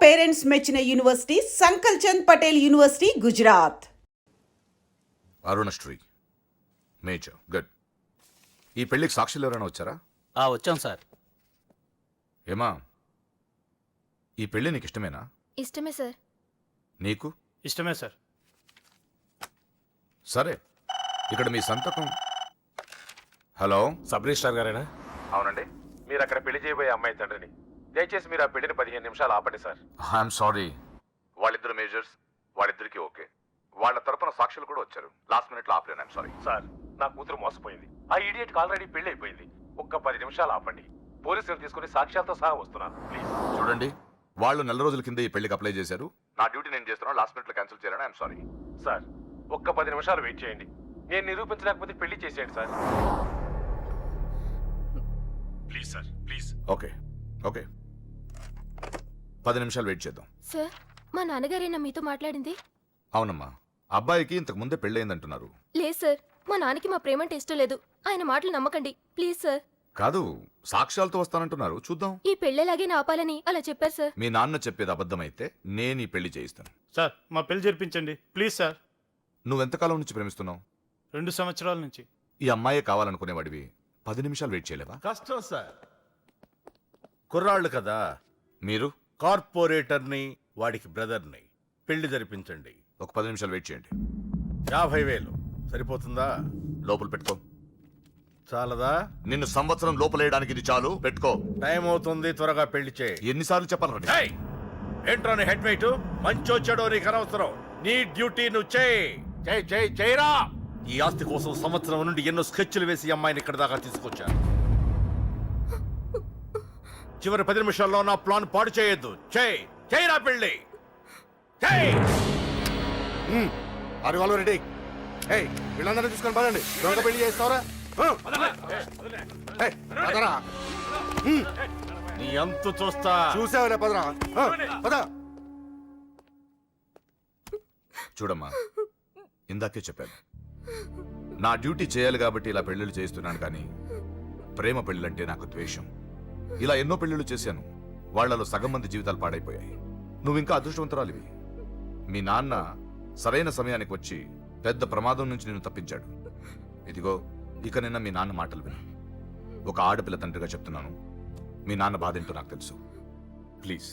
Parents మెచ్చిన university Sankal Chand Patel university Gujarat. Arunashri major good. ఈ పెళ్లికి సాక్షులు ఎవరైనా వచ్చారా? వచ్చాం సార్. ఏమా ఈ పెళ్లి నీకు ఇష్టమేనా? ఇష్టమే సార్. నీకు? ఇష్టమే సార్. సరే, ఇక్కడ మీ సంతకం. హలో, సబ్ రిజిస్ట్రార్ గారేనా? అవునండి. మీరు అక్కడ పెళ్లి చేయబోయే అమ్మాయి తండ్రిని. దయచేసి మీరు ఆ పెళ్లిని 15 నిమిషాలు ఆపండి సార్. I'm sorry. వాళ్ళిద్దరు మేజర్స్, వాళ్ళిద్దరికి ఓకే. వాళ్ళ తరపున సాక్షులు కూడా వచ్చారు. లాస్ట్ మినిట్ లో ఆపలేను. ఐఎమ్ సారీ సార్, నా కూతురు మోసపోయింది. ఆ ఇడియట్కి ఆల్రెడీ పెళ్లి అయిపోయింది. ఒక్క 10 నిమిషాలు ఆపండి. పోలీసులు తీసుకుని సాక్ష్యాలతో సహా వస్తున్నాను. ప్లీజ్ చూడండి, వాళ్ళు నెల రోజుల కింద ఈ పెళ్లికి అప్లై చేశారు. నా డ్యూటీ నేను చేస్తున్నాను. లాస్ట్ మినిట్ లో క్యాన్సిల్ చేయాలని ఐఎమ్ సారీ. సార్, ఒక్క 10 నిమిషాలు వెయిట్ చేయండి. నేను నిరూపించలేకపోతే పెళ్లి చేసేయండి sir. Please sir, please. Okay okay, 10 నిమిషాలు వెయిట్ చేద్దాం. సార్, మా నాన్నగారేనా మీతో మాట్లాడింది? అవునమ్మా, అబ్బాయికి ఇంతకు ముందే పెళ్ళయిందంటున్నారు. లేదు సార్, మా నాన్నకి మా ప్రేమంటే ఇష్టం లేదు. ఆయన మాటలు నమ్మకండి ప్లీజ్ సార్. కాదు, సాక్ష్యాలతో వస్తానంటున్నారు. చూద్దాం. ఈ పెళ్ళేలాగే ఆపాలని అలా చెప్పారు సార్. మీ నాన్న చెప్పేది అబద్ధమైతే నేను ఈ పెళ్లి చేయిస్తాను. సార్, మా పెళ్లి జరిపించండి ప్లీజ్ సార్. నువ్వెంతకాలం నుంచి ప్రేమిస్తున్నావు? 2 సంవత్సరాల నుంచి. ఈ అమ్మాయే కావాలనుకునేవాడివి 10 నిమిషాలు వెయిట్ చేయలేవా? కష్టం సార్. కుర్రాళ్ళు కదా. మీరు కార్పొరేటర్ని, వాడికి బ్రదర్ని. పెళ్లి జరిపించండి. ఒక 10 నిమిషాలు వెయిట్ చేయండి. 50,000 సరిపోతుందా? లోపల పెట్టుకో. చాలదా? నిన్ను సంవత్సరం లోపలేయడానికి ఇది చాలు. పెట్టుకో. టైం అవుతుంది, త్వరగా పెళ్లి చేయి. ఎన్నిసార్లు చెప్పాలి? ఏయ్! ఏంట్రా నీ హెడ్ వెయిట్? మంచో చెడో నీకు అనవసరం. నీ డ్యూటీ నువ్వు చేయి. చేయరా. ఈ ఆస్తి కోసం సంవత్సరం నుండి ఎన్నో స్కెచ్లు వేసి అమ్మాయిని ఇక్కడ దాకా తీసుకొచ్చాను. చివరి 10 నిమిషాల్లో నా ప్లాన్ పాడు చేయొద్దు. చేయరా పెళ్ళి. ఆరు వాళ్ళు రెడీ. వీళ్ళందరూ చూసుకొని పదండి. దొంగ పెళ్లి చేస్తావరా? నీ అంతు చూస్తా. చూసావులే, పదరా. పద. చూడమ్మా, ఇందాకే చెప్పాను, నా డ్యూటీ చేయాలి కాబట్టి ఇలా పెళ్లిళ్ళు చేస్తున్నాను. కానీ ప్రేమ పెళ్ళంటే నాకు ద్వేషం. ఇలా ఎన్నో పెళ్లిళ్ళు చేశాను. వాళ్లలో సగం మంది జీవితాలు పాడైపోయాయి. నువ్వు ఇంకా అదృష్టవంతురాలివి. మీ నాన్న సరైన సమయానికి వచ్చి పెద్ద ప్రమాదం నుంచి నిన్ను తప్పించాడు. ఇదిగో, ఇక నిన్న మీ నాన్న మాటలు విను. ఒక ఆడపిల్ల తండ్రిగా చెప్తున్నాను. మీ నాన్న బాధ ఏంటో నాకు తెలుసు. ప్లీజ్.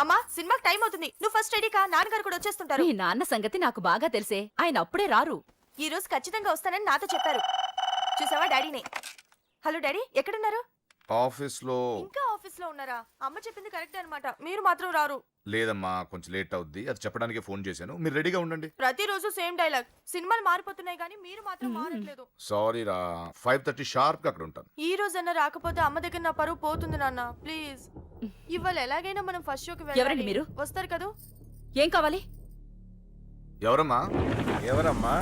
అమ్మా, సినిమాకి టైం అవుతుంది. నువ్వు ఫస్ట్ రెడీ కా. నాన్నగారు కూడా వచ్చేస్తుంటారు. మీ నాన్న సంగతి నాకు బాగా తెలిసే. ఆయన అప్పుడే రారు. ఈ రోజు ఖచ్చితంగా వస్తానని నాతో చెప్పారు. చూసావా డాడీని? హలో డాడీ, ఎక్కడున్నారు? ఆఫీస్ లో. ఇంకా ఆఫీస్ లో ఉన్నారా? అమ్మ చెప్పింది కరెక్ట్ అన్నమాట. మీరు మాత్రం రారు. లేదమ్మా, కొంచెం లేట్ అవుద్ది. అది చెప్పడానికి ఫోన్ చేశాను. మీరు రెడీగా ఉండండి. ప్రతిరోజు సేమ్ డైలాగ్. సినిమాలు మారిపోతున్నాయి కానీ మీరు మాత్రం మారట్లేదు. సారీ రా, 5:30 షార్ప్ గా అక్కడ ఉంటాను. ఈ రోజన్నా రాకపోతే అమ్మ దగ్గర నా పరువు పోతుంది నాన్న. ప్లీజ్, ఇవాళ ఎలాగైనా మనం ఫస్ట్ షోకి వెళ్ళాలి. ఎవరండి మీరు? వస్తారు కదా? ఏం కావాలి? ఎవరమ్మా? ఎవరమ్మా?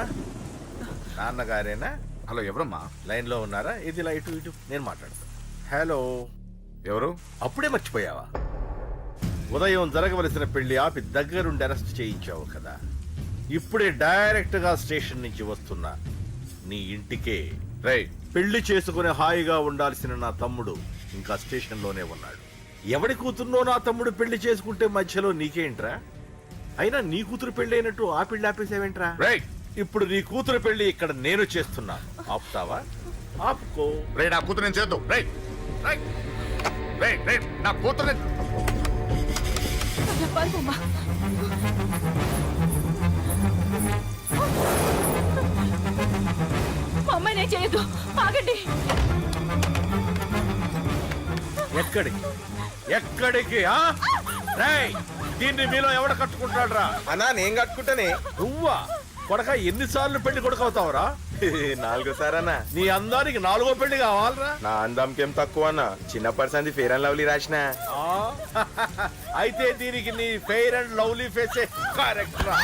నాన్నగారేనా? హలో, ఎవరమ్మా? లైన్ లో ఉన్నారా? ఇది లైట్ ఇటు, నేను మాట్లాడతాను. హలో. ఎవరు? అప్పుడే మర్చిపోయావా? ఉదయం జరగవలసిన పెళ్లి ఆపి దగ్గరుండి అరెస్ట్ చేయించావు కదా. ఇప్పుడే డైరెక్ట్ గా స్టేషన్ నుంచి వస్తున్నా నీ ఇంటికే. రేయ్, పెళ్లి చేసుకుని హాయిగా ఉండాల్సిన నా తమ్ముడు ఇంకా స్టేషన్ లోనే ఉన్నాడు. ఎవడి కూతుర్నో నా తమ్ముడు పెళ్లి చేసుకుంటే మధ్యలో నీకేంట్రా? అయినా నీ కూతురు పెళ్లి అయినట్టు ఆ పెళ్లి ఆపేసావేంట్రా? రేయ్, ఇప్పుడు నీ కూతురు పెళ్లి ఇక్కడ నేను చేస్తున్నా. ఆపుతావా? ఆపుకో. రేయ్, నా కూతురు నేను చేద్దాం. రేయ్ రేయ్ రేయ్ రేయ్, నా కూతురు అమ్మాయినే చేయొద్దు, ఆగండి. ఎక్కడికి? రేయ్, దీన్ని మీలో ఎవడ కట్టుకుంటాడు రా? అన్నా, నేను కట్టుకుంటానే. నువ్వా? కొడక, ఎన్నిసార్లు పెళ్లి కొడుకవుతావురా? 4సారి అన్నా. నీ అందానికి 4గో పెళ్లి కావాలరా? నా అందంకేం తక్కువ అన్నా. చిన్న పర్సన్ ఫేర్ అండ్ లవ్లీ రాసిన. అయితే దీనికి నీ ఫెయిర్ అండ్ లవ్లీ ఫేసే కరెక్ట్ రా.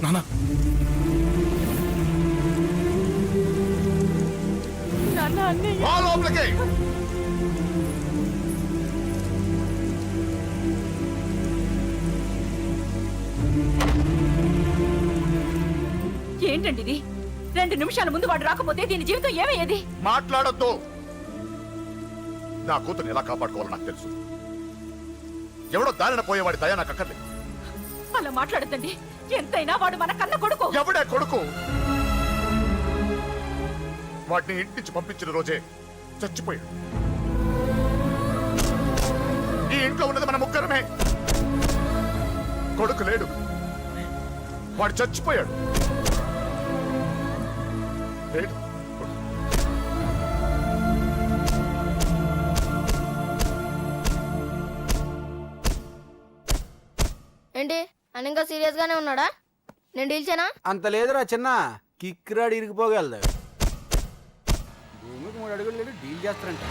నాన్న అన్నయ్య రా లోపలికి. ఏంటండి ఇది 2 నిమిషాల ముందు వాడు రాకపోతే దీని జీవితం ఏమయ్యేది? మాట్లాడొద్దు. నా కూతురు ఎలా కాపాడుకోవాలో నాకు తెలుసు. ఎవడో దారిన పోయేవాడి దయ నాకు అక్కర్లేదు. అలా మాట్లాడద్దండి. ఎంతైనా వాడు మన కన్న కొడుకు. ఎవడే కొడుకు? వాటిని ఇంటి నుంచి పంపించిన రోజే చచ్చిపోయాడు. ఈ ఇంట్లో ఉన్నది మన ముగ్గురమే. కొడుకు లేడు, వాడు చచ్చిపోయాడు. లేడు. ఏంటి అని ఇంకా సీరియస్ గానే ఉన్నాడా? నేను డీల్చానా? అంత లేదురా చిన్న కిక్రాడు ఇరిగిపోగలదు. భూమికి 3 అడుగులు లేడు డీల్ చేస్తారంట.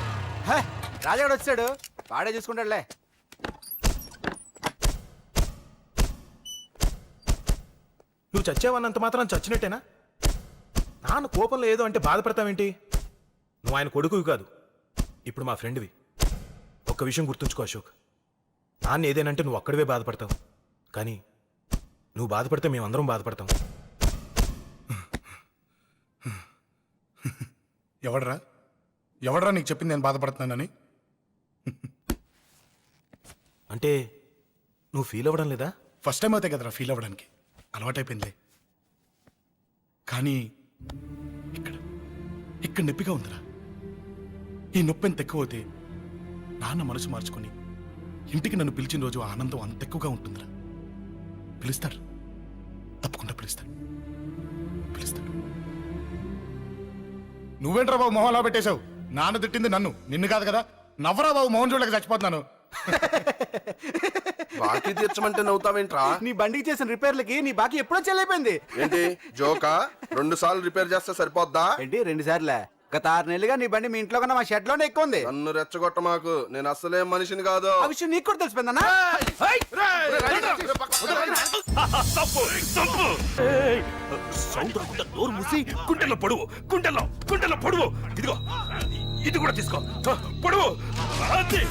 హే, రాజాడు వచ్చాడు, వాడే చూసుకుంటాడులే. నువ్వు చచ్చావన్నంత మాత్రం చచ్చినట్టేనా? నాన్న కోపంలో ఏదో అంటే బాధపడతావేంటి? నువ్వు ఆయన కొడుకువి కాదు, ఇప్పుడు మా ఫ్రెండ్వి. ఒక్క విషయం గుర్తుంచుకో అశోక్, నాన్న ఏదేనంటే నువ్వు అక్కడివే బాధపడతావు, కానీ నువ్వు బాధపడితే మేమందరం బాధపడతాం. ఎవడరా నీకు చెప్పింది నేను బాధపడుతున్నానని? అంటే నువ్వు ఫీల్ అవ్వడం లేదా? ఫస్ట్ టైం అవుతాయి కదరా ఫీల్ అవ్వడానికి, అలవాటైపోయిందిలే. కానీ ఇక్కడ నొప్పిగా ఉందిరా. ఈ నొప్పి ఎంత ఎక్కువ అవుతే నాన్న మనసు మార్చుకొని ఇంటికి నన్ను పిలిచిన రోజు ఆనందం అంత ఎక్కువగా ఉంటుందిరా. పిలుస్తాడు, తప్పకుండా పిలుస్తాడు. నువ్వేంట్రా బాబు మొహం అలా పెట్టేశావు? నాన్న తిట్టింది నన్ను, నిన్ను కాదు కదా. నవ్వరా బాబు, మొహం చూడలేక చచ్చిపోతున్నాను. బాకీ తీర్చమంటే నవ్వుతావేంట్రా? నీ బండికి చేసిన రిపేర్లకి నీ బాకీ ఎప్పుడో చెల్లైపోయింది. ఏంటి జోకా? 2 సార్లు రిపేర్ చేస్తే సరిపోద్దా? ఏంటి 2 సార్లే? గత 6 నెలలుగా నీ బండి మీ ఇంట్లో కన్నా మా షెడ్ లోనే ఎక్కువ ఉంది. నన్ను రెచ్చగొట్ట మాకు, నేను అసలే మనిషిని కాదు. ఆ విషయం నీకు కూడా తెలిసిపోయిందన్నా? సౌండ్ రాకుండా నోరు మూసి గుండెల్లో పొడువు, గుండెల్లో పొడువు. ఇదిగో ఇది కూడా తీసుకో, పొడువు. అది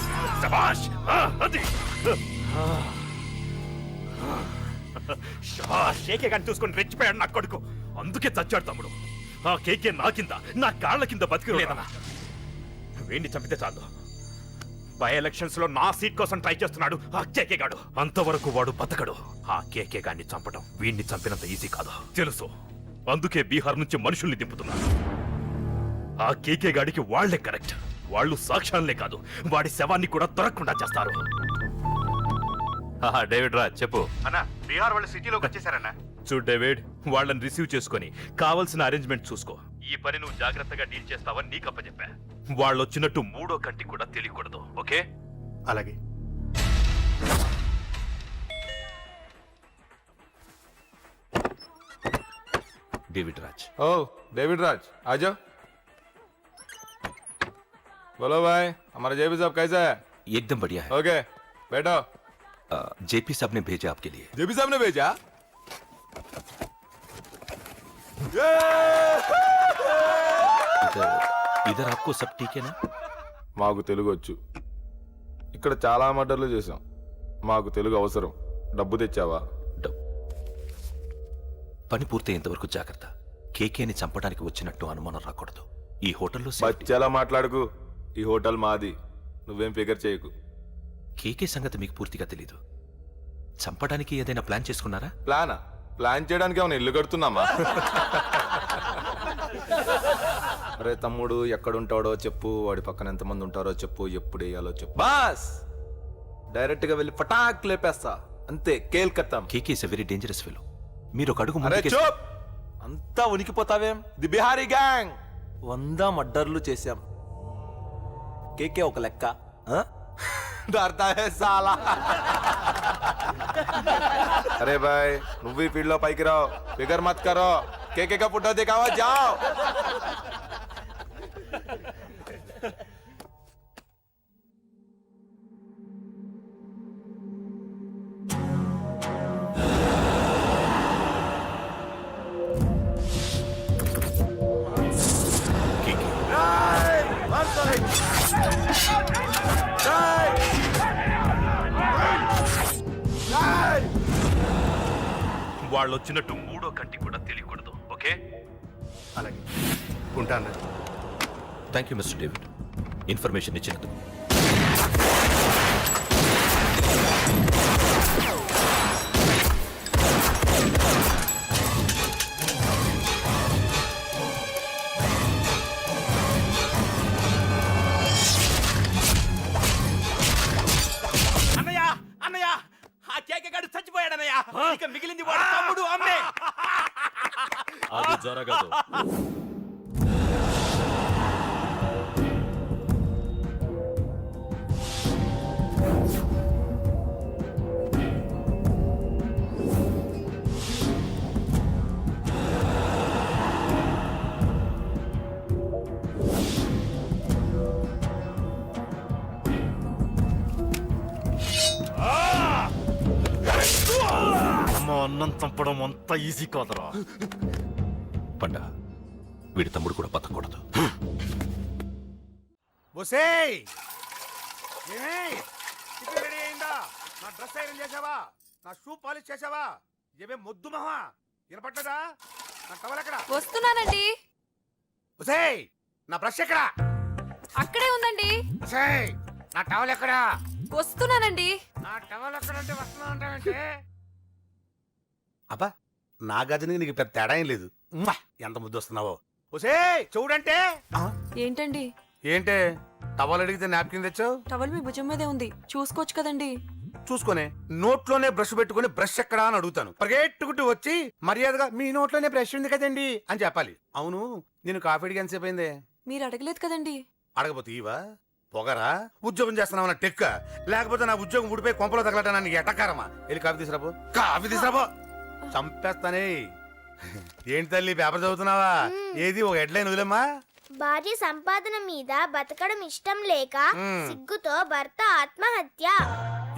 శభాష్, అది శభాష్. కేకే గాని చూసుకొని రెచ్చిపోయాడు నా కొడుకు, అందుకే చచ్చాడు తమ్ముడు. ఆ కేకే నా కింద, నా కాళ్ళ కింద బతికి లేదన్నా. వీణ్ణి చంపితే చాలు. బై ఎలక్షన్స్ లో నా సీట్ కోసం ట్రై చేస్తున్నాడు ఆ కేకే గాడు. అంతవరకు వాడు బతకడు. ఆ కేకే గాడిని చంపడం వీణ్ణి చంపినంత ఈజీ కాదు తెలుసు. అందుకే బీహార్ నుంచి మనుషుల్ని దింపుతున్నాడు. ఆ కేకే గాడికి వాళ్లే కరెక్ట్. వాళ్ళు సాక్ష్యాలనే కాదు, వాడి శవాన్ని కూడా దొరకకుండా చేస్తారు. డేవిడ్ రా చెప్పు. అన్నా, బీహార్ వాళ్ళు సిటీలోకి వచ్చేసారన్నా. చూడు డేవిడ్, వాళ్ళని రిసీవ్ చేసుకొని కావాల్సిన అరేంజ్మెంట్ చూసుకో. ఈ పని నువ్వు జాగ్రత్తగా డీల్ చేస్తావని నీకు అప్పచెప్పా. వాళ్ళు వచ్చినట్టు మూడో కంటికి కూడా తెలియకూడదు, ఓకే? అలాగే. డేవిడ్ రాజ్. ఓ डेविड राज आ जाओ. बोलो भाई, हमारा जेपी साहब कैसा है? एकदम बढ़िया है. ओके बैठो. जेपी साहब ने भेजा आपके लिए. जेपी साहब ने भेजा. इधर आपको सब ठीक है ना? మాకు తెలుగు వచ్చు. ఇక్కడ చాలా మర్డర్లు చేసాం. మాకు తెలుగు అవసరం. డబ్బు తెచ్చావా? పని పూర్తయ్యేంత వరకు జాగ్రత్త. కేకేని చంపడానికి వచ్చినట్టు అనుమానం రాకూడదు. ఈ హోటల్లో బచ్చాలా మాట్లాడుకు. ఈ హోటల్ మాది. నువ్వేం ఫిగర్ చేయకు. కేకే సంగతి మీకు పూర్తిగా తెలీదు. చంపడానికి ఏదైనా ప్లాన్ చేసుకున్నారా? ప్లానా? ప్లాన్ చేయడానికి ఏమైనా ఇల్లు కడుతున్నామా? అరే తమ్ముడు, ఎక్కడుంటాడో చెప్పు, వాడి పక్కన ఎంతమంది ఉంటారో చెప్పు, ఎప్పుడు వేయాలో చెప్పు. బాస్ డైరెక్ట్ గా వెళ్ళి పటాక్ లేపేస్తా, అంతే. కేల్కత్తాం. KK is a very dangerous fellow. మీరు ఒక అడుగు అరే ముందుకేసి- చూప్, అంతా ఉనికిపోతావేం? ది బిహారీ గ్యాంగ్ 100 మర్డర్లు చేశాం. కేకే ఒక లెక్క. డర్తా హై సాలా. అరే భాయ్, నువ్వు ఈ ఫీల్డ్ లో పైకి రావు. ఫిగర్ మత్ కరో. కేకే కా ఫోటో దిखावा जाओ. వాళ్ళు వచ్చినట్టు మూడో కంటి కూడా తెలియకూడదు, ఓకే? అలాగే ఉంటాను. Thank you mister David, information ఇచ్చినందుకు. అన్నయ్య అన్నయ్య, ఆ కేకగాడు చచ్చిపోయాడన్నయ్య. ఇక మిగిలింది వాడు తమ్ముడు అమ్మే. అది జరగదు. అమ్మ, అన్నం చంపడం అంత ఈజీ కాదురా. పండ, వీడి తమ్ముడు కూడా బతకూడదు. బొసేయ్, ఏమే టిఫిన్ రెడీ అయిందా? నా డ్రెస్ ఐరన్ చేసావా? నా షూ పాలిష్ చేసావా? ఏమే మొద్దు మహా వినపడ్డదా? నా టవల్ ఎక్కడ? వస్తున్నానండి. బొసేయ్, నా బ్రష్ ఎక్కడ? అక్కడే ఉందండి. బొసేయ్, నా టవల్ ఎక్కడ? వస్తున్నానండి. నా టవల్ ఎక్కడంటే వస్తున్నా అంటావంటే? అబ్బా, నా గదికి నీకు పెద్ద తేడా ఏం లేదు. ఉమ్మా, ఎంత ముద్దు వస్తున్నావో. బొసేయ్, చూడంటే. ఏంటండి? ఏంటే టవల్ అడిగితే నాప్కిన్ తెచ్చావు? టవల్ మీ భుజం మీదే ఉంది, చూసుకోవచ్చు కదండి. చూసుకునే నోట్లోనే బ్రష్ పెట్టుకుని బ్రష్ ఎక్కడా అని అడుగుతాను. పరిగెట్టుకుంటూ వచ్చి మర్యాదగా మీ నోట్లోనే బ్రష్ ఉంది కదండి అని చెప్పాలి. అవును, నేను కాఫీ అడిగి ఎంతసేపు అయిందే? మీరు అడగలేదు కదండి. అడగపోతే ఇవా పొగరా? ఉద్యోగం చేస్తున్నావు టెక్క, లేకపోతే నా ఉద్యోగం ఊడిపోయి కొంపలో తగలటా నీకు ఎటకారమా? వెళ్ళి కాఫీ తీసుకురాబో. కాఫీ తీసుకురాబో, చంపేస్తానే. ఏంటి తల్లి, పేపర్ చదువుతున్నావా? ఏది ఒక హెడ్లైన్ వదిలేమ్మా. భార్య సంపాదన మీద బతకడం ఇష్టం లేక సిగ్గుతో భర్త ఆత్మహత్య.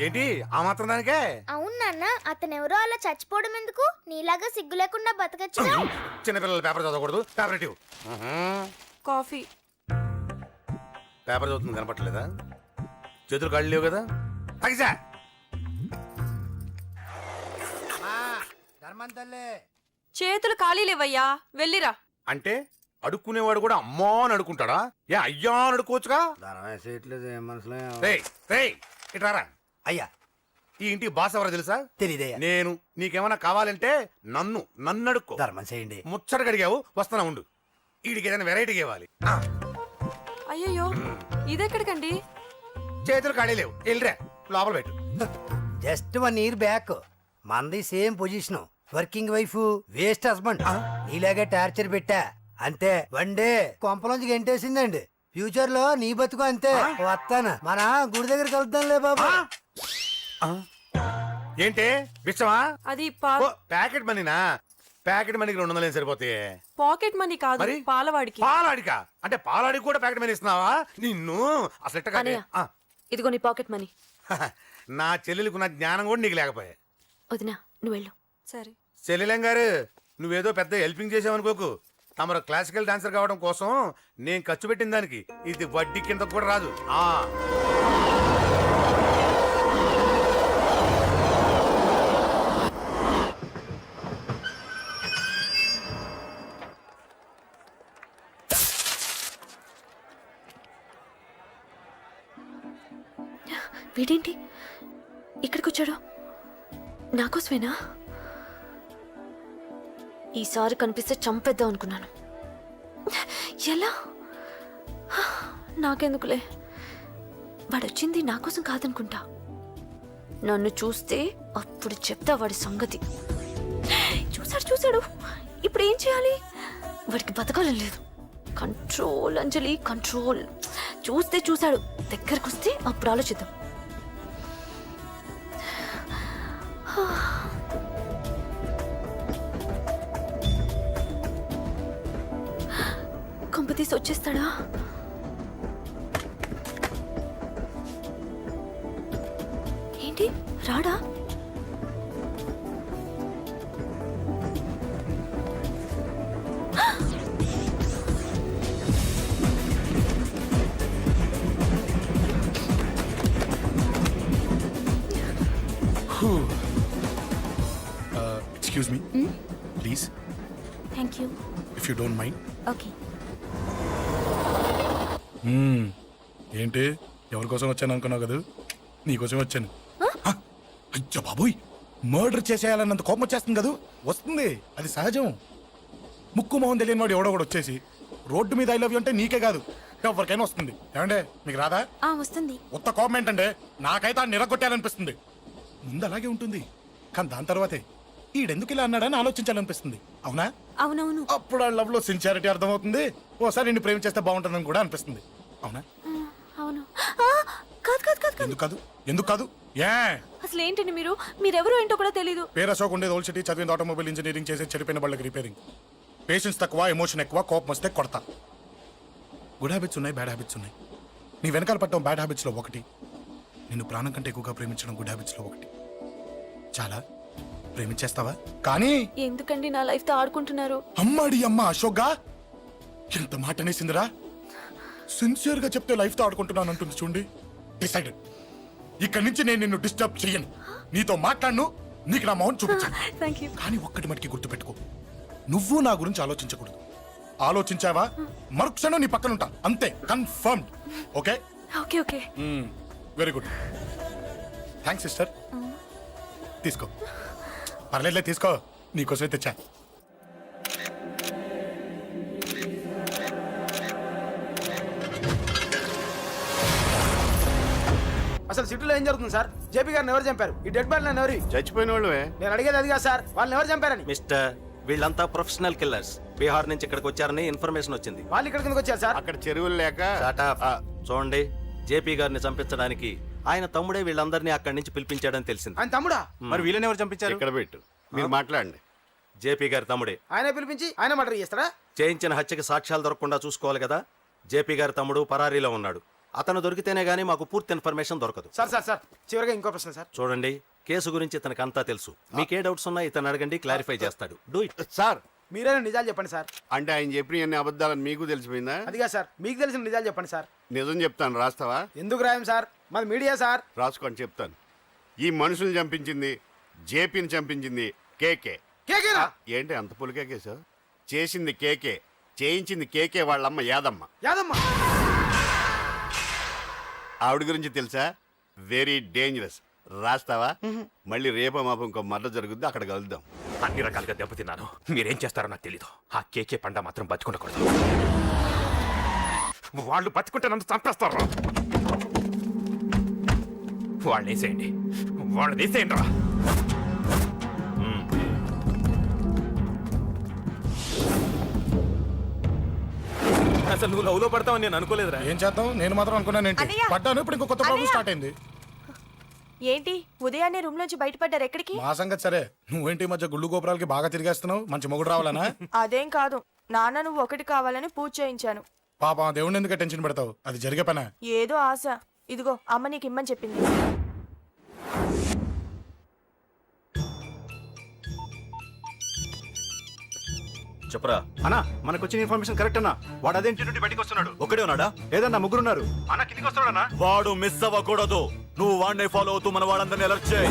ఏంటి ఆ మాత్రం దానికే? అవును నాన్న, అతనెవరో అలా చచ్చిపోవడం ఎందుకు? నీలాగా సిగ్గు లేకుండా బతకచ్చు. చిన్నపిల్లల పేపర్ చదవకూడదు. పేపర్ ఇవ్వు. కాఫీ. పేపర్ చదువుతుంది కనపట్టలేదా? చేతులు కాళ్ళు లేవు కదా? తగ్గిసా చేతులు ఖాళీ లేవయ్యా, వెళ్ళిరా. అంటే అడుక్కునేవాడు కూడా అమ్మా అని అడుకుంటాడా? ఏ అయ్యా అని అడుకోవచ్చుగా? ఇట్రారా. అయ్యా, ఈ ఇంటికి బాస్ ఎవరో తెలుసా? తెలీదే. నేను. నీకేమైనా కావాలంటే నన్ను అడుక్కో. ధర్మం చేయండి. ముచ్చటగా అడిగావు, వస్తున్నా ఉండు. వీడికి ఏదైనా వెరైటీ ఇవ్వాలి. అయ్యయ్యో, ఇదెక్కడికండి? చేతులు ఖాళీ లేవు, వెళ్ళిరా లోపల పెట్టు. జస్ట్ 1 year బ్యాక్ మంది same position. Working wife waste husband నీలాగే టార్చర్ పెట్టా అంతే వన్ డే కొంపలోంచి గెంటేసిందండి ఫ్యూచర్ లో నీ బతుకు అంతే వస్తాను మన గుడి దగ్గర కలుద్దాంలే బాబా ఏంటి బిచ్చమా అది ప్యాకెట్ మనీనా ప్యాకెట్ మనీకి 200 సరిపోతాయి పాకెట్ మనీ కాదు మరి? పాలవాడికి పాలాడికా అంటే పాలాడికి కూడా ప్యాకెట్ మనీ ఇస్తున్నావా నిన్ను అసలు ఎట్ట కాదే. ఆ, ఇదిగో నీ పాకెట్ మనీ నా చెల్లెలకు నా జ్ఞానం కూడా నీకు లేకపోయా వదినా నువ్వు వెళ్ళు సరే చెల్లెలం గారు నువ్వేదో పెద్ద హెల్పింగ్ చేసావనుకోకు తమరు క్లాసికల్ డాన్సర్ కావడం కోసం నేను ఖర్చు పెట్టిన దానికి ఇది వడ్డీ కింద కూడా రాదు ఆ వీడేంటి ఇక్కడికి వచ్చాడు నాకోసమేనా ఈసారి కనిపిస్తే చంపేద్దాం అనుకున్నాను ఎలా నాకెందుకులే వాడొచ్చింది నా కోసం కాదనుకుంటా నన్ను చూస్తే అప్పుడు చెప్తా వాడి సంగతి చూశాడు ఇప్పుడు ఏం చేయాలి వాడికి బతకాలని లేదు కంట్రోల్ అంజలి కంట్రోల్ చూశాడు దగ్గరకు వస్తే అప్పుడు ఆలోచిద్దాం కొంపతీసి వచ్చేస్తాడా ఏంటి రాడా excuse me please thank you if you don't mind. Okay ఏంటి ఎవరి కోసం వచ్చాను అనుకున్నావు కదా నీకోసం వచ్చాను. అయ్యో బాబోయ్ మర్డర్ చేసేయాలన్నంత కోపం వచ్చేస్తుంది కదా వస్తుంది అది సహజం. ముక్కు మొహం తెలియని వాడు ఎవడో కూడా వచ్చేసి రోడ్డు మీద ఐ లవ్ యూ అంటే నీకే కాదు ఎవరికైనా వస్తుంది. ఏమంటే మీకు రాదా? వస్తుంది. ఉత్త కోపం ఏంటంటే నాకైతే ఆ నిరగొట్టాలనిపిస్తుంది. ముందు అలాగే ఉంటుంది కానీ దాని తర్వాతే ఈడెందుకు ఇలా అన్నాడని ఆలోచించాలనిపిస్తుంది. అవునా? అవునవును. అప్పుడు ఆ లవ్ లో సిన్సియారిటీ అర్థమవుతుంది. ఓసారి నిన్ను ప్రేమించేస్తే బాగుంటుందని కూడా అనిపిస్తుంది. అవునా? అవును. కాదు ఎందుకు కాదు ఏ అసలు ఏంటండి మీరెవరో ఏంటో కూడా తెలీదు. పేరు అశోక్ ఉండేది ఓల్డ్ సిటీ, చదివింది ఆటోమొబైల్ ఇంజనీరింగ్, చేసి చెడిపోయిన వాళ్ళకి రిపేరింగ్. పేషెన్స్ తక్కువ, ఎమోషన్ ఎక్కువ, కోపం వస్తే కొడతా. గుడ్ హ్యాబిట్స్ ఉన్నాయి, బ్యాడ్ హ్యాబిట్స్ ఉన్నాయి. నీ వెనకాల పట్టడం బ్యాడ్ హ్యాబిట్స్ లో ఒకటి, నిన్ను ప్రాణం కంటే ఎక్కువగా ప్రేమించడం గుడ్ హ్యాబిట్స్ లో ఒకటి. చాలా ప్రేమించేస్తావా? కానీ ఎందుకండి నా లైఫ్ తో ఆడుకుంటున్నారు? అమ్మాడి అమ్మ అశోక్గా ఎంత మాట అనేసిందిరా. సిన్సియర్ గా చెప్తే లైఫ్ తో ఆడుకుంటున్నాను అంటుంది చూడండి. డిసైడెడ్, ఇక్కడి నుంచి నేను నిన్ను డిస్టర్బ్ చెయ్యను. నీతో మాట్లాడను, నీకు నా మౌన్ చూపించాను. కానీ ఒక్కటి మటుకి గుర్తుపెట్టుకో, నువ్వు నా గురించి ఆలోచించకూడదు. ఆలోచించావా మరుక్షణం నీ పక్కన ఉంటా, అంతే. Confirmed. Okay okay very good. Thanks sister. తీసుకో, పర్లేదులే తీసుకో, నీకోసమే తెచ్చా. అసలు సిటీలో ఏం జరుగుతుంది సార్? జేపీ గారిని ఎవరు చంపారు? ఈ డెడ్ బాడీ ఎవరు? చచ్చిపోయిన వాళ్ళే. నేను అడిగేది అది కాదు సార్, వాళ్ళని ఎవరు చంపారని. మిస్టర్ వీళ్ళంతా ప్రొఫెషనల్ కిల్లర్స్. బీహార్ నుంచి ఇక్కడికి వచ్చారని ఇన్ఫర్మేషన్ వచ్చింది. వాళ్ళు ఇక్కడ కిందకి వచ్చారు సార్. అక్కడ చెరువులు లేక చూడండి, జేపీ గారిని చంపించడానికి ఆయన తమ్ముడే వీళ్ళందరినీ అక్కడి నుంచి పిలిపించాడని తెలిసింది. ఆయన తమ్ముడా? మరి వీళ్ళని ఎవరు చంపించారు? ఇక్కడ పెట్టు, మీరు మాట్లాడండి. జేపీ గారి తమ్ముడే. ఆయన పిలిపించి ఆయన మర్డర్ చేస్తారా? చేయించిన హత్యకి సాక్ష్యాలు దొరకకుండా చూసుకోవాలి కదా. జేపీ గారి తమ్ముడు పరారీలో ఉన్నాడు. అతను దొరికితేనే గానీ మాకు పూర్తి ఇన్ఫర్మేషన్ దొరకదు. సార్ చివరిగా ఇంకో ప్రశ్న సార్. చూడండి, కేసు గురించి ఇతనికి అంతా తెలుసు. మీకే డౌట్స్ ఉన్నా ఇతను అడగండి, క్లారిఫై చేస్తాడు. Do it. సార్ మీరైనా నిజాలు చెప్పండి సార్. అంటే ఆయన చెప్పిన అన్ని అబద్ధాలని మీకు తెలిసిపోయిందా? అదిగా సార్, మీకు తెలిసిన నిజాలు చెప్పండి సార్. నిజం చెప్తాను, రాస్తావా? ఎందుకు రాయం సార్, మాది మీడియా సార్. రాసుకోండి, చెప్తాను. ఈ మనుషుల్ని చంపించింది, జేపీని చంపించింది కేకే. కేకేనా? ఏంటి అంత పులికేకేసావు? చేసింది కేకే, చేయించింది కేకే వాళ్ళమ్మ యాదమ్మ. యాదమ్మ ఆవిడ గురించి తెలుసా? Very dangerous. రాస్తావా? మళ్ళీ రేపో మాపం ఇంకో మర్డర్ జరుగుద్ది, అక్కడ కలుద్దాం. అన్ని రకాలుగా దెబ్బతిన్నాను. మీరేం చేస్తారో నాకు తెలీదు. ఆ కేకే పండ మాత్రం బతుకుండకూడదు. వాళ్ళు బతుకుంటే నన్ను చంపేస్తారు. వాళ్ళని వేసేయండి, వాళ్ళని వేసేయండి రా. అసలు నువ్వు లవ్ లో పడతావని నేను అనుకోలేదురా. ఏం చేద్దాం, నేను మాత్రం అనుకున్నాను ఏంటి అన్నయ్య! పడ్డాను. ఇప్పుడు ఇంకో కొత్త ప్రాబ్లం అన్నయ్య! స్టార్ట్ అయింది. ఏంటి ఉదయాన్నే రూమ్ నుంచి బయటపడ్డారు? ఎక్కడికి? మా సంగతి సరే, నువ్వేంటి ఈ మధ్య గుళ్ళు గోపురాలకి బాగా తిరిగేస్తున్నావు? మంచి మొగుడు రావాలనా? అదేం కాదు నాన్న, నువ్వు ఒకటి కావాలని పూజ చేయించాను. పాప దేవుడిని ఎందుకు టెన్షన్ పెడతావు? అది జరిగే పనా? ఏదో ఆశ. ఇదిగో అమ్మ నీకు ఇమ్మని చెప్పింది. చెప్పరా అన్నా మనకు వచ్చిన ఇన్ఫర్మేషన్ కరెక్ట్ అన్నా. వాడు అదేంటి నుండి బయటకు వస్తున్నాడు. ఒకడే ఉన్నాడా? ఏదన్నా ముగ్గురున్నారు. అన్న కిందికి వస్తాడన్నా. వాడు మిస్ అవ్వకూడదు. నువ్వు వాడిని ఫాలో అవుతూ మన వాళ్ళందరినీ అలర్ట్ చేయి.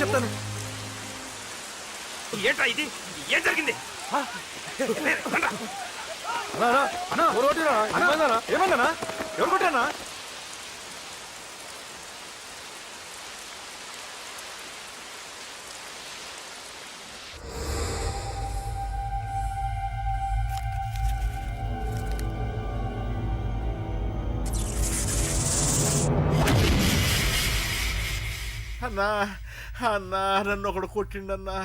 చెప్తాను. ఏంట్రా ఇది? ఏం జరిగింది? ఏమన్నా ఎవరు కొట్టానా? అన్నా అన్నా నన్ను ఒకడు కొట్టిండన్నా.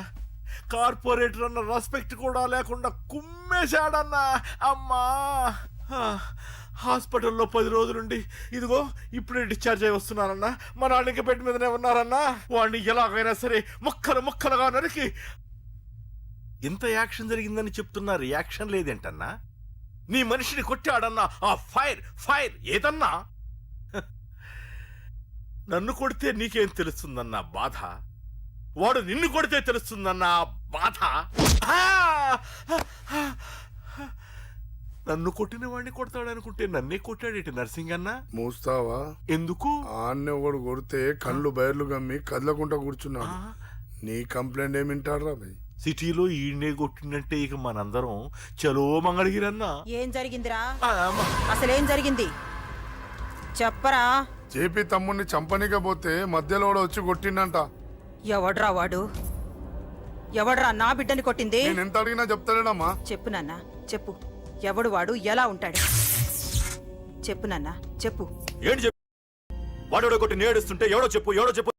కార్పొరేటర్ అన్న రెస్పెక్ట్ కూడా లేకుండా కుమ్మేశాడన్నా. అమ్మా హాస్పిటల్లో 10 రోజులుండి ఇదిగో ఇప్పుడే డిశ్చార్జ్ అయి వస్తున్నానన్నా. మా నాన్న ఇంకా బెడ్ మీదనే ఉన్నారన్నా. వాడిని ఎలాగైనా సరే ముక్కలు ముక్కలుగా నరికి. ఇంత యాక్షన్ జరిగిందని చెప్తున్నా, రియాక్షన్ లేదేంటన్నా? నీ మనిషిని కొట్టాడన్నా. ఆ ఫైర్ ఫైర్ ఏదన్నా? నన్ను కొడితే నీకేం తెలుస్తుందన్న బాధ, వాడు నిన్ను కొడితే తెలుస్తుందన్న బాధ. నన్ను కొట్టిన వాడిని కొడతాడనుకుంటే నన్నే కొట్టాడేటి నర్సింగ్ అన్న. మూస్తావా? ఎందుకు? ఆన్నే ఒకడు కొడితే కళ్ళు బయర్లు గమ్మి కదలకుండా కూర్చున్నాడు. నీ కంప్లైంట్ ఏమింటారా భయ్? సిటీలో ఈయనే కొట్టిందంటే ఇక మనందరం చలో మంగళగిరన్నా. ఏం జరిగిందిరా? అసలేం జరిగింది చెప్పరా? జేపీ తమ్ముడిని చంపనీకపోతే మధ్యలో కూడా వచ్చి కొట్టిండంట. ఎవడ్రా వాడు? ఎవడ్రా నా బిడ్డని కొట్టింది? నేను ఎంత అడిగినా చెప్తాడేనమ్మా. చెప్పు నాన్న చెప్పు. ఎవడు వాడు? ఎలా ఉంటాడు? చెప్పు నాన్న చెప్పు. ఏంటి చెప్పు? వాడెవడో కొట్టి నేడుస్తుంటే ఎవడో చెప్పు, ఎవడో చెప్పు.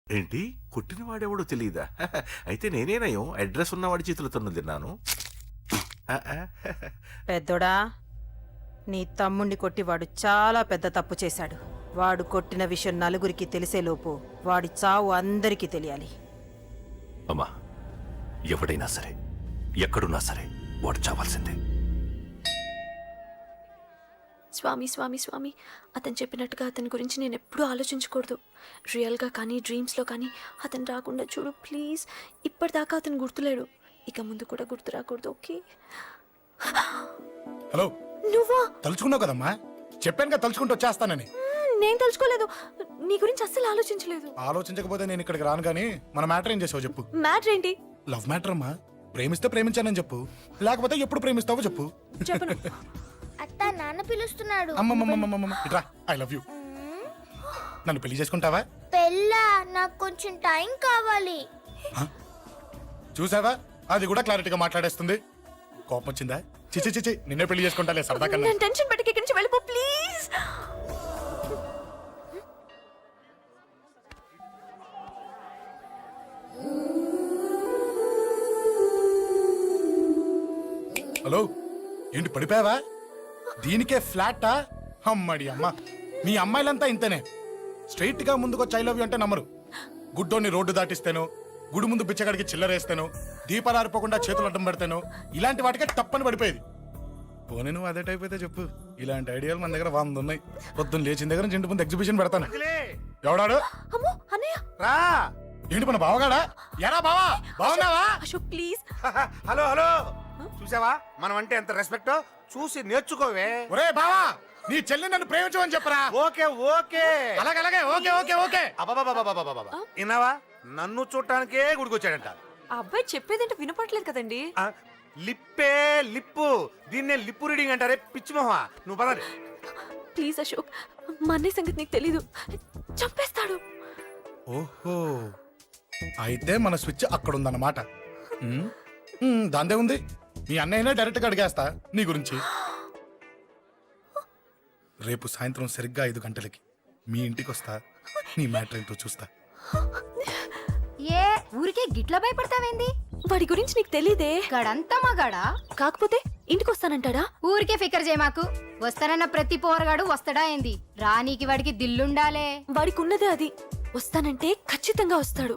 ఏంటి కొట్టిన వాడెవడో తెలియదా? అయితే నేనేనయం అడ్రస్ ఉన్నవాడి చేతులు తన్ను తిన్నాను. పెద్దోడా, నీ తమ్ముణ్ణి కొట్టి వాడు చాలా పెద్ద తప్పు చేశాడు. వాడు కొట్టిన విషయం నలుగురికి తెలిసేలోపు వాడి చావు అందరికీ తెలియాలి. అమ్మా, ఎవడైనా సరే ఎక్కడున్నా సరే వాడు చావాల్సిందే. స్వామి స్వామి స్వామి, అతను చెప్పినట్టుగా అతని గురించి నేను ఎప్పుడూ ఆలోచించకూడదు. రియల్గా కానీ డ్రీమ్స్లో కానీ అతను రాకుండా చూడు ప్లీజ్. ఇప్పటిదాకా అతను గుర్తులేడు, ఇక ముందు కూడా గుర్తు రాకూడదు. ఓకే? హలో, నువ్వా? తలుచుకున్నావు కదమ్మా, చెప్పాను కదా తలుచుకుంటూ వచ్చేస్తానని. నేను తలుచుకోలేదు, నీ గురించి అస్సలు ఆలోచించలేదు. ఆలోచించకపోతే నేను ఇక్కడికి రాను గానీ మన మ్యాటర్ ఏం చేసావు చెప్పు. మ్యాటర్ ఏంటి? లవ్ మ్యాటర్ అమ్మా. ప్రేమిస్తే ప్రేమించానని చెప్పు, లేకపోతే ఎప్పుడు ప్రేమిస్తావో చెప్పు. చెప్పను. అత్త నాన్న పిలుస్తున్నాడు. అమ్మమ్మమ్మమ్మమ్మ ఇట్రా, ఐ లవ్ యూ. నన్ను పెళ్లి చేసుకుంటావా? పెళ్ళా? నాకు కొంచెం టైం కావాలి. చూసావా, అది కూడా క్లారిటీగా మాట్లాడేస్తుంది. కోపం వచ్చిందా? చిచి చిచి, నిన్నే పెళ్లి చేసుకుంటాలే సరదా కన్నా. నేను టెన్షన్ పెట్టి ఇక్కడి నుంచి వెళ్ళిపో ప్లీజ్. హలో, ఏంటి పడిపోయావా? దీనికే ఫ్లాటా? అమ్మడి అమ్మ, మీ అమ్మాయిలంతా ఇంతనే. స్ట్రైట్ గా ముందుకొచ్చి ఐ లవ్ యూ అంటే నమ్మరు. గుడ్డోని రోడ్డు దాటిస్తాను, గుడి ముందు బిచ్చగాడికి చిల్లరేస్తాను, దీపాలు ఆరిపోకుండా చేతులు అడ్డం పెడతాను, ఇలాంటి వాటికే తప్పని పడిపోయేది. పోనీ నువ్వు అదే టైప్ అయితే చెప్పు, ఇలాంటి ఐడియాలు మన దగ్గర 100 ఉన్నాయి. పొద్దున్న లేచిన దగ్గర నుంచి ఇంటి ముందు ఎగ్జిబిషన్ పెడతాను. ఎవడాడు? అమ్మో అన్నయ్య. రా. ఏంటి మన బావగాడా? ఎరా బావా, బావున్నావా? అశోక్ ప్లీజ్. హలో హలో, చూసావా మనం అంటే ఎంత రెస్పెక్ట్? చూసి నేర్చుకోవే. ఒరే బావా, నీ చెల్లి నన్ను ప్రేమించమని చెప్పరా. ఓకే ఓకే, అలాగే ఓకే ఓకే ఓకే. అబాబాబాబాబాబాబా, విన్నావా? నన్ను చూడటానికే గుడికొచ్చాడంట. ఆ అబ్బాయి చెప్పేదంటే వినపడలేదు కదండి. లిప్పే లిప్పు, దీన్నే లిప్పు రీడింగ్ అంటారే పిచ్చి మొహ. నువ్వు పదండి. ప్లీజ్ అశోక్, మా అన్నయ్య సంగతి నీకు తెలీదు, చంపేస్తాడు. ఓహో, అయితే మన స్విచ్ అక్కడ ఉందన్నమాట. దాందే ఉంది, మీ అన్నయ్యనే డైరెక్ట్ గా అడిగేస్తా నీ గురించి. రేపు సాయంత్రం సరిగ్గా 5 గంటలకి మీ ఇంటికి వస్తా, నీ మ్యాటర్ ఏంటో చూస్తా. ఏ ఊరికే గిట్ల భయపడతావేంది? వాడి గురించి నీకు తెలీదే. గడంతా మగాడా? కాకపోతే ఇంటికి వస్తానంటాడా? ఊరికే ఫికర్ చేయమాకు. వస్తానన్న ప్రతి పోరగాడు వస్తాడా ఏంది? రానీకి వాడికి దిల్లుండాలే. వాడికి ఉన్నదే అది. వస్తానంటే ఖచ్చితంగా వస్తాడు.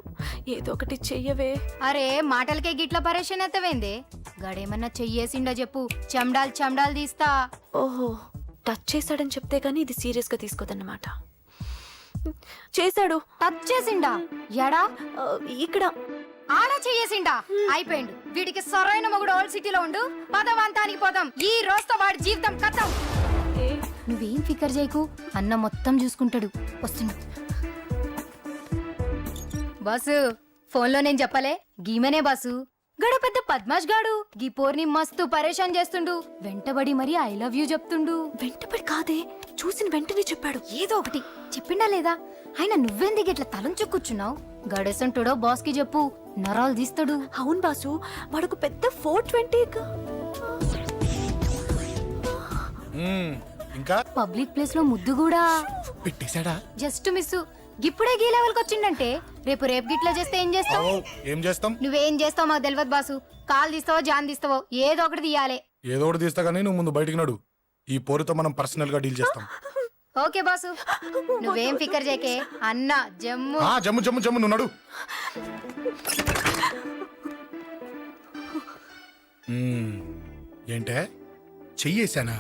ఏదో ఒకటి చెయ్యవే. అరే మాటలకే గిట్ల పరేషన్ అవుతావేంది? గడేమన్నా చెయ్యేసిండా చెప్పు, చెమ్డాల్ తీస్తా. ఓహో, టచ్ చేశాడని చెప్తే గానీ ఇది సీరియస్ గా తీసుకోదన్నమాట. చేశాడు. టచ్ చేసిండా? ఎడా? ఇక్కడ. ఆడా చెయ్యేసిండా? అయిపోయిండు. వీడికి సరైన మొగుడు ఓల్డ్ సిటీలో ఉండు. పదవంతానికి పోదాం. ఈ రోజుతో వాడి జీవితం కథం. నువ్వేం ఫికర్ చేయకు, అన్న మొత్తం చూసుకుంటాడు. వస్తుండు. బాసు, ఫోన్లో నేను చెప్పలే, గీమనే బాసు. గడు పెద్ద పద్మాష్ గాడు. గీ పోర్ని మస్తు పరేషాన్ చేస్తుండు. వెంటబడి మరి ఐ లవ్ యూ చెప్తుండు. వెంటబడి కాదే, చూసిన వెంటనే చెప్పాడు. ఏదో ఒకటి చెప్పిండా లేదా? ఆయన నువ్వెందుకు ఇట్లా తలంచు కూర్చున్నావు? గడేసంటుడో బాస్ కి చెప్పు, నరాలు తీస్తాడు. అవును బాసు, వాడుకు పెద్ద 420. ఇంకా పబ్లిక్ ప్లేస్ లో ముద్దు కూడా పెట్టేశాడా? Just miss. ఇప్పుడే గీ లెవెల్కి వచ్చిండంటే రేపు గిట్లా చేస్తే ఏం చేస్తావు? ఏం చేస్తాం? నువ్వేం చేస్తావు మాకు తెలియదు బాసు. కాల్ తీస్తావో జాన్ తీస్తావో ఏదో ఒకటి తీయాలి. ఏదో ఒకటి తీస్తా కానీ నువ్వు ముందు బయటికి నడు. ఈ పోరుతో మనం పర్సనల్ గా డీల్ చేస్తాం. ఓకే బాసు, నువ్వేం ఫికర్ చేయకే. అన్న జమ్ము. జమ్ము జమ్ము జమ్ము, నువ్వు నడు. ఏంటే చెయ్యేశానా?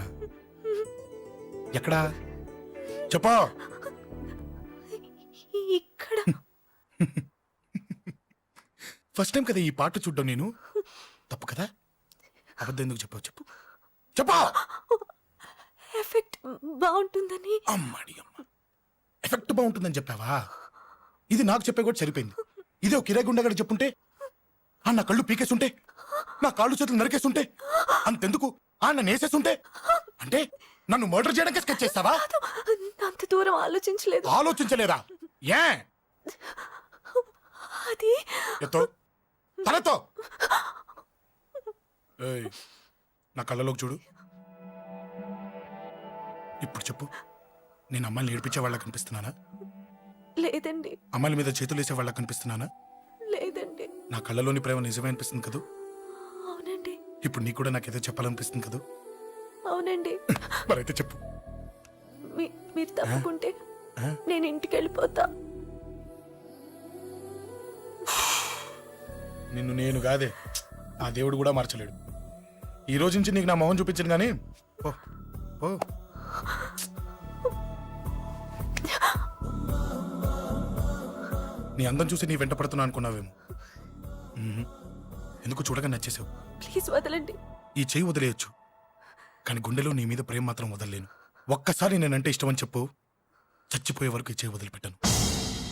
ఎక్కడా చెప్పా? ఇక్కడ. ఫస్ట్ టైం కదా ఈ పాట చూడ్డం నేను. తప్పు కదా? అబద్ధం ఎందుకు చెప్పావు చెప్పు చెప్పా. ఎఫెక్ట్ బాగుంటుందని. అమ్మాడి అమ్మ, ఎఫెక్ట్ బాగుంటుందని చెప్పావా? ఇది నాకు చెప్పే కూడా సరిపోయింది. ఇదే ఒక కిరాయి గుండెగాడు చెప్పుంటే, నా కళ్ళు పీకేస్తుంటే, నా కాళ్ళు చేతులు నరికేస్తుంటే, అంతెందుకు నేసేస్తుంటే, అంటే నన్ను మర్డర్ చేయడానికి స్కెచ్ చేస్తావా? అంత దూరం ఆలోచించలేదు. ఆలోచించలేదా? ఏ అది ఎత్తో తలతో. నా కళ్ళలోకి చూడు. ఇప్పుడు చెప్పు, నేను అమ్మాయిని ఏడిపించే వాళ్ళ కనిపిస్తున్నానా? లేదండి. అమ్మాయిల మీద చేతులు వేసే వాళ్ళ కనిపిస్తున్నానా? లేదండి. నా కళ్ళలోని ప్రేమ నిజమే అనిపిస్తుంది కదూ? అవునండి. ఇప్పుడు నీకు కూడా నాకేదో చెప్పాలనిపిస్తుంది కదూ? అవునండి. మరైతే చెప్పు. మీరు తప్పుకుంటే నేను ఇంటికి వెళ్ళిపోతా. నిన్ను నేను కాదే, ఆ దేవుడు కూడా మార్చలేడు. ఈ రోజు నుంచి నీకు నా మొహం చూపించను కానీ నీ అందం చూసి నీ వెంట పడుతున్నా అనుకున్నావేమో. ఎందుకు చూడగా నచ్చేసావు. ప్లీజ్ వదలండి. ఈ చెయ్యి వదిలేయచ్చు, కానీ గుండెలో నీ మీద ప్రేమ మాత్రం వదలలేను. ఒక్కసారి నేనంటే ఇష్టమని చెప్పు, చచ్చిపోయే వరకు ఈ చెయ్యి వదిలిపెట్టాను.